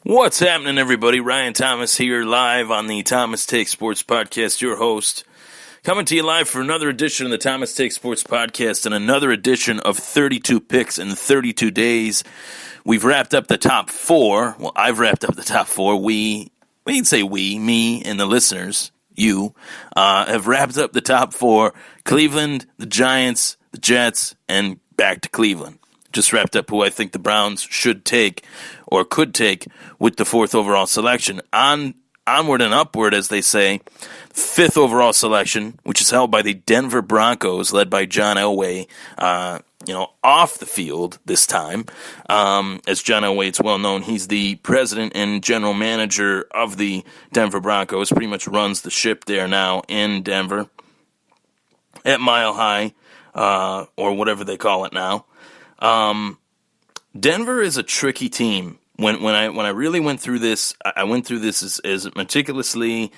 What's happening, everybody? Ryan Thomas here, live on the Thomas Take Sports Podcast, your host. Coming to you live for another edition of the Thomas Take Sports Podcast and another edition of 32 Picks in 32 Days. We've wrapped up the top four. Well, I've wrapped up the top four. We can say we, me, and the listeners, you, have wrapped up the top four. Cleveland, the Giants, the Jets, and back to Cleveland. Just wrapped up who I think the Browns should take or could take with the fourth overall selection. Onward and upward, as they say, fifth overall selection, which is held by the Denver Broncos, led by John Elway, off the field this time. As John Elway, it's well known, he's the president and general manager of the Denver Broncos, pretty much runs the ship there now in Denver at Mile High, or whatever they call it now. Denver is a tricky team. When I really went through this, I went through this as meticulously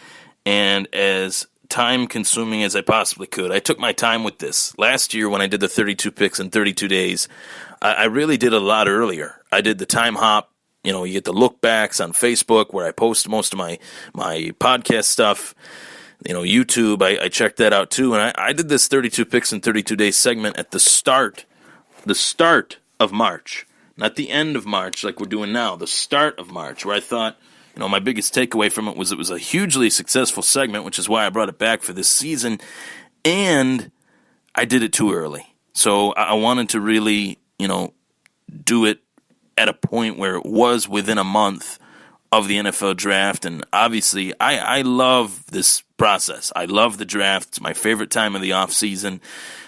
and as time-consuming as I possibly could. I took my time with this. Last year when I did the 32 picks in 32 days, I really did a lot earlier. I did the time hop. You get the look-backs on Facebook where I post most of my podcast stuff. YouTube, I checked that out too. And I did this 32 picks in 32 days segment at the start of March. Not the end of March like we're doing now, the start of March, where I thought, my biggest takeaway from it was a hugely successful segment, which is why I brought it back for this season, and I did it too early. So I wanted to really, do it at a point where it was within a month of the NFL draft, and obviously I love this process. I love the draft. It's my favorite time of the offseason.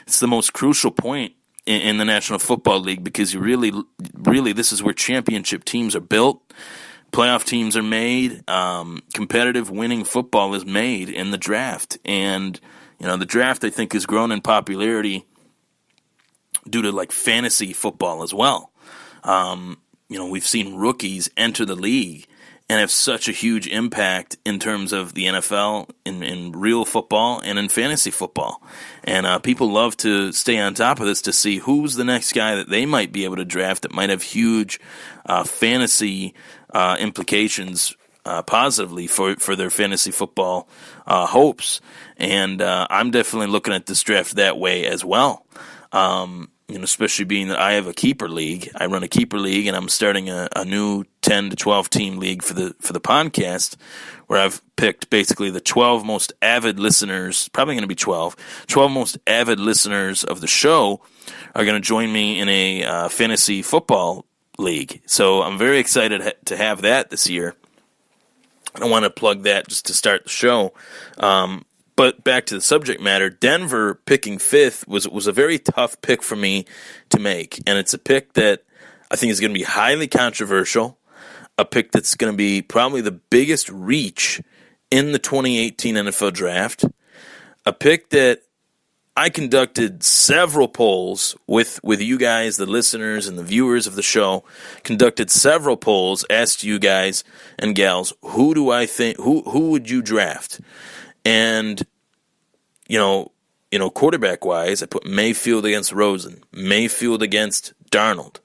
It's the most crucial point in the National Football League because you really, this is where championship teams are built, playoff teams are made, competitive winning football is made in the draft. And, the draft, I think, has grown in popularity due to, fantasy football as well. We've seen rookies enter the league and have such a huge impact in terms of the NFL, in real football, and in fantasy football. And people love to stay on top of this to see who's the next guy that they might be able to draft that might have huge fantasy implications positively for their fantasy football hopes. And I'm definitely looking at this draft that way as well. Especially being that I have a keeper league. I run a keeper league, and I'm starting a new 10 to 12 team league for the podcast, where I've picked basically the 12 most avid listeners, probably going to be 12 most avid listeners of the show are going to join me in a fantasy football league. So I'm very excited to have that this year. I don't want to plug that just to start the show. But back to the subject matter, Denver picking fifth was a very tough pick for me to make. And it's a pick that I think is going to be highly controversial, a pick that's going to be probably the biggest reach in the 2018 NFL Draft, a pick that I conducted several polls with you guys, the listeners and the viewers of the show, conducted several polls, asked you guys and gals, who do I think, who would you draft? And, quarterback-wise, I put Mayfield against Rosen, Mayfield against Darnold,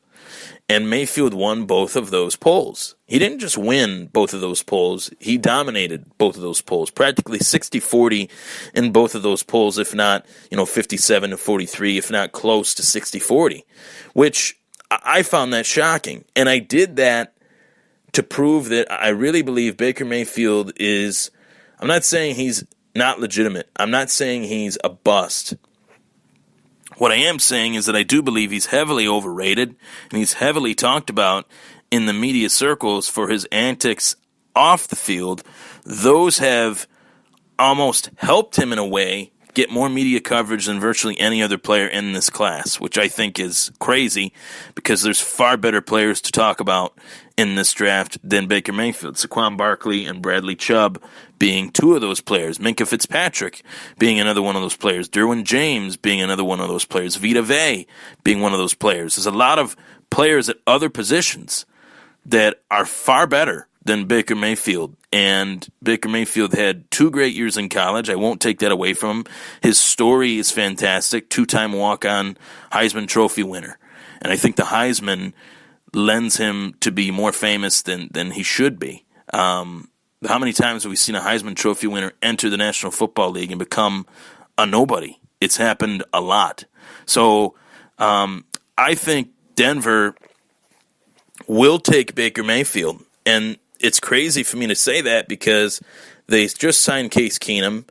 and Mayfield won both of those polls. He didn't just win both of those polls, he dominated both of those polls, practically 60-40 in both of those polls, if not, 57-43, if not close to 60-40, which I found that shocking. And I did that to prove that I really believe Baker Mayfield is... I'm not saying he's not legitimate. I'm not saying he's a bust. What I am saying is that I do believe he's heavily overrated, and he's heavily talked about in the media circles for his antics off the field. Those have almost helped him in a way get more media coverage than virtually any other player in this class, which I think is crazy because there's far better players to talk about in this draft than Baker Mayfield. Saquon Barkley and Bradley Chubb being two of those players. Minkah Fitzpatrick being another one of those players. Derwin James being another one of those players. Vita Vea being one of those players. There's a lot of players at other positions that are far better than Baker Mayfield. And Baker Mayfield had 2 great years in college. I won't take that away from him. His story is fantastic. 2-time walk-on Heisman Trophy winner. And I think the Heisman lends him to be more famous than he should be. How many times have we seen a Heisman Trophy winner enter the National Football League and become a nobody? It's happened a lot. So I think Denver will take Baker Mayfield. And it's crazy for me to say that because they just signed Case Keenum.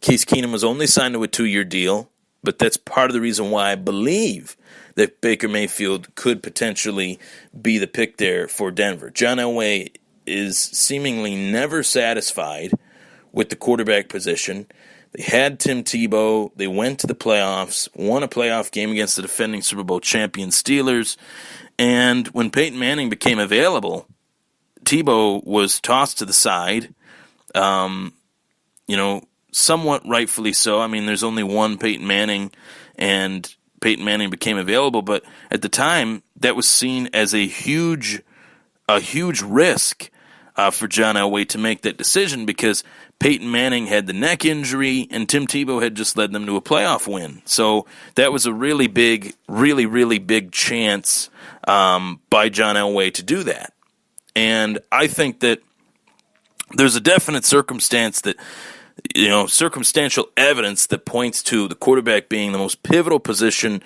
Case Keenum was only signed to a 2-year deal, but that's part of the reason why I believe that Baker Mayfield could potentially be the pick there for Denver. John Elway is seemingly never satisfied with the quarterback position. They had Tim Tebow. They went to the playoffs, won a playoff game against the defending Super Bowl champion Steelers. And when Peyton Manning became available, Tebow was tossed to the side, somewhat rightfully so. I mean, there's only one Peyton Manning, and Peyton Manning became available. But at the time, that was seen as a huge risk for John Elway to make that decision because Peyton Manning had the neck injury and Tim Tebow had just led them to a playoff win. So that was a really big chance by John Elway to do that. And I think that there's a definite circumstantial evidence that points to the quarterback being the most pivotal position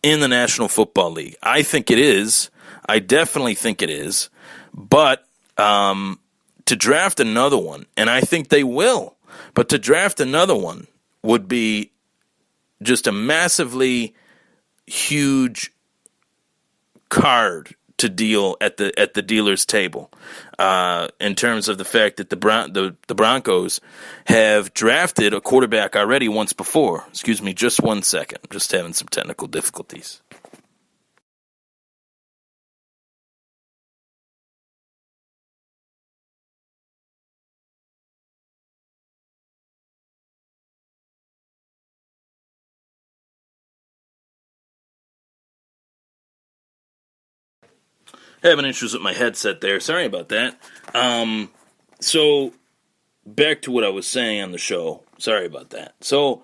in the National Football League. I think it is. I definitely think it is. But to draft another one, and I think they will, but to draft another one would be just a massively huge card to deal at the dealer's table in terms of the fact that the Broncos have drafted a quarterback already once before. Excuse me, just 1 second. I'm just having some technical difficulties. Having issues with my headset there. Sorry about that. So back to what I was saying on the show. Sorry about that. So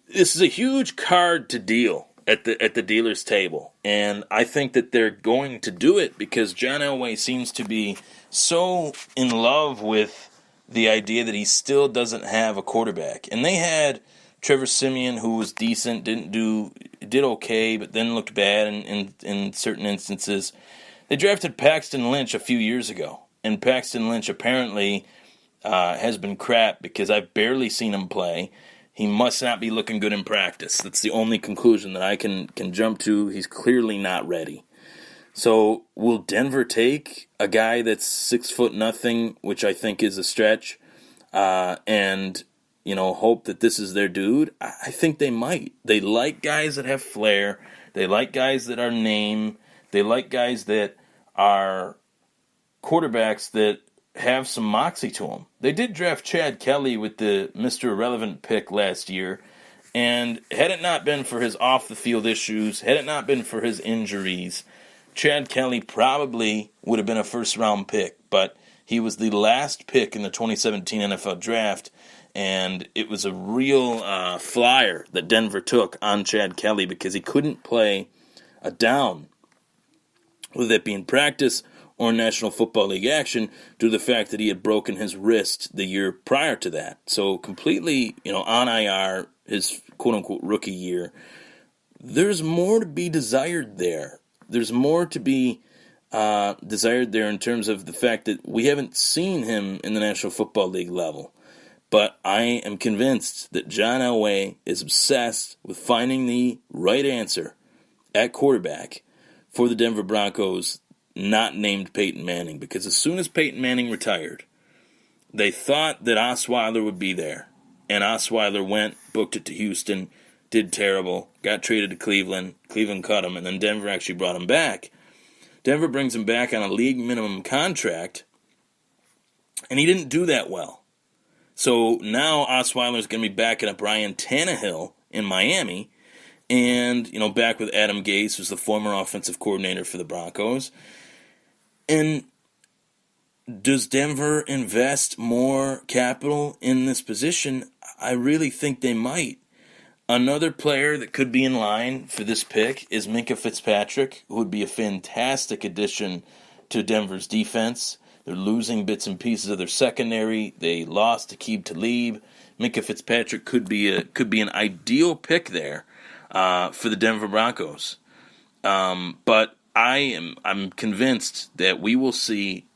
this is a huge card to deal at the dealer's table, and I think that they're going to do it because John Elway seems to be so in love with the idea that he still doesn't have a quarterback. And they had Trevor Siemian, who was decent, did okay, but then looked bad in certain instances. They drafted Paxton Lynch a few years ago, and Paxton Lynch apparently has been crap because I've barely seen him play. He must not be looking good in practice. That's the only conclusion that I can jump to. He's clearly not ready. So will Denver take a guy that's 6'0", which I think is a stretch, and hope that this is their dude? I think they might. They like guys that have flair. They like guys that are name. They like guys that are quarterbacks that have some moxie to them. They did draft Chad Kelly with the Mr. Irrelevant pick last year, and had it not been for his off-the-field issues, had it not been for his injuries, Chad Kelly probably would have been a first-round pick, but he was the last pick in the 2017 NFL Draft, and it was a real flyer that Denver took on Chad Kelly because he couldn't play a down, whether it be in practice or National Football League action, due to the fact that he had broken his wrist the year prior to that. So completely, on IR, his quote-unquote rookie year. There's more to be desired there. There's more to be desired there in terms of the fact that we haven't seen him in the National Football League level. But I am convinced that John Elway is obsessed with finding the right answer at quarterback for the Denver Broncos, not named Peyton Manning. Because as soon as Peyton Manning retired, they thought that Osweiler would be there. And Osweiler went, booked it to Houston, did terrible, got traded to Cleveland. Cleveland cut him, and then Denver actually brought him back. Denver brings him back on a league minimum contract, and he didn't do that well. So now Osweiler's going to be backing up Ryan Tannehill in Miami, and, back with Adam Gase, who's the former offensive coordinator for the Broncos. And does Denver invest more capital in this position? I really think they might. Another player that could be in line for this pick is Minkah Fitzpatrick, who would be a fantastic addition to Denver's defense. They're losing bits and pieces of their secondary. They lost Aqib Talib. Minkah Fitzpatrick could be an ideal pick there for the Denver Broncos. But I'm convinced that we will see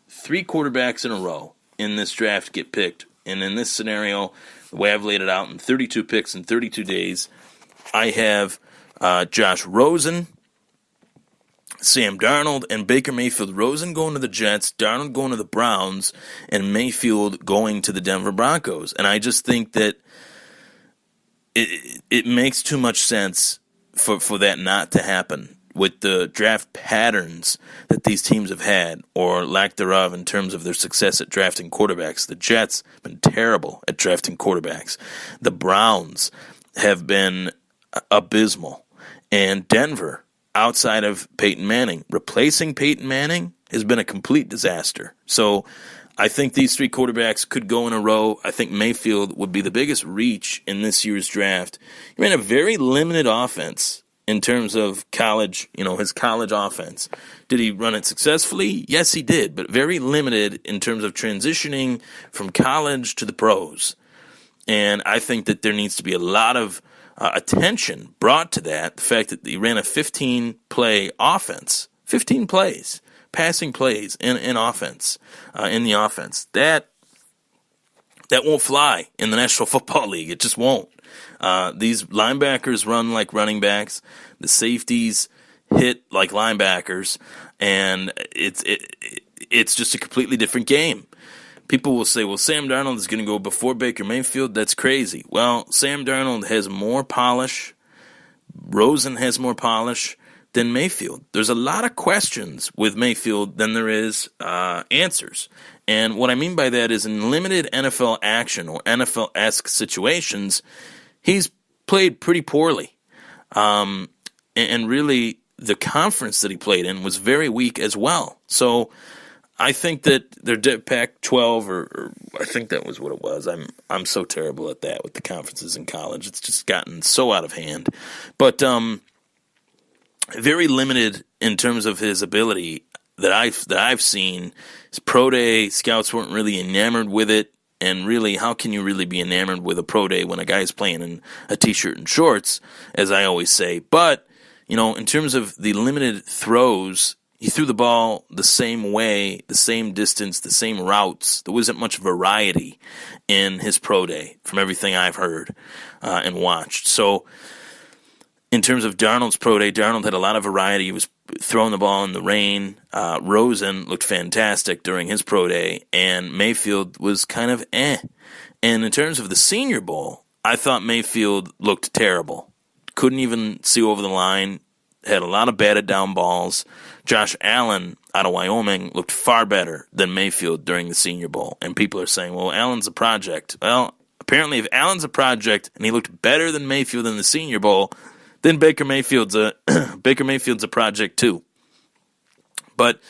3 quarterbacks in a row in this draft get picked. And in this scenario, the way I've laid it out, in 32 picks in 32 days, I have Josh Rosen, Sam Darnold, and Baker Mayfield. Rosen going to the Jets, Darnold going to the Browns, and Mayfield going to the Denver Broncos. And I just think that it makes too much sense for that not to happen with the draft patterns that these teams have had, or lack thereof, in terms of their success at drafting quarterbacks. The Jets have been terrible at drafting quarterbacks. The Browns have been abysmal. And Denver, outside of Peyton Manning, replacing Peyton Manning has been a complete disaster. So I think these 3 quarterbacks could go in a row. I think Mayfield would be the biggest reach in this year's draft. He ran a very limited offense in terms of college, his college offense. Did he run it successfully? Yes, he did, but very limited in terms of transitioning from college to the pros. And I think that there needs to be a lot of attention brought to that, the fact that he ran a 15-play offense, 15 plays, passing plays in offense, in the offense. That won't fly in the National Football League. It just won't. These linebackers run like running backs. The safeties hit like linebackers, and it's just a completely different game. People will say, well, Sam Darnold is going to go before Baker Mayfield. That's crazy. Well, Sam Darnold has more polish. Rosen has more polish than Mayfield. There's a lot of questions with Mayfield than there is answers. And what I mean by that is, in limited NFL action or NFL-esque situations, he's played pretty poorly. And really, the conference that he played in was very weak as well. So I think that their Pac-12, or I think that was what it was. I'm so terrible at that with the conferences in college. It's just gotten so out of hand. But very limited in terms of his ability that I've seen. His pro day, scouts weren't really enamored with it. And really, how can you really be enamored with a pro day when a guy's playing in a t-shirt and shorts, as I always say? But, in terms of the limited throws, he threw the ball the same way, the same distance, the same routes. There wasn't much variety in his pro day, from everything I've heard and watched. So, in terms of Darnold's pro day, Darnold had a lot of variety. He was throwing the ball in the rain. Rosen looked fantastic during his pro day, and Mayfield was kind of eh. And in terms of the Senior Bowl, I thought Mayfield looked terrible. Couldn't even see over the line. Had a lot of batted down balls. Josh Allen out of Wyoming looked far better than Mayfield during the Senior Bowl. And people are saying, well, Allen's a project. Well, apparently if Allen's a project and he looked better than Mayfield in the Senior Bowl, then Baker Mayfield's a project too. But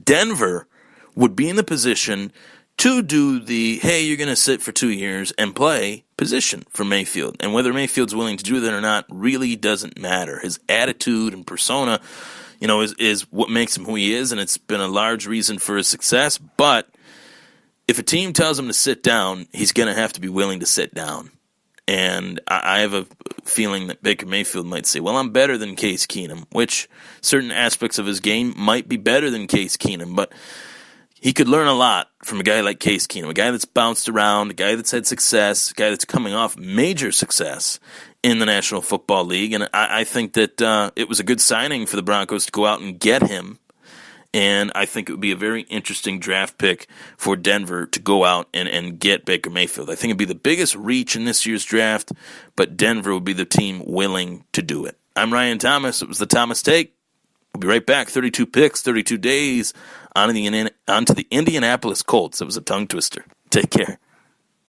Denver would be in the position to do the, hey, you're going to sit for 2 years and play position for Mayfield. And whether Mayfield's willing to do that or not really doesn't matter. His attitude and persona, is what makes him who he is, and it's been a large reason for his success. But if a team tells him to sit down, he's going to have to be willing to sit down. And I have a feeling that Baker Mayfield might say, well, I'm better than Case Keenum, which certain aspects of his game might be better than Case Keenum, but he could learn a lot from a guy like Case Keenum, a guy that's bounced around, a guy that's had success, a guy that's coming off major success in the National Football League. And I think that it was a good signing for the Broncos to go out and get him. And I think it would be a very interesting draft pick for Denver to go out and get Baker Mayfield. I think it would be the biggest reach in this year's draft, but Denver would be the team willing to do it. I'm Ryan Thomas. It was the Thomas Take. We'll be right back. 32 picks, 32 days on to the Indianapolis Colts. It was a tongue twister. Take care.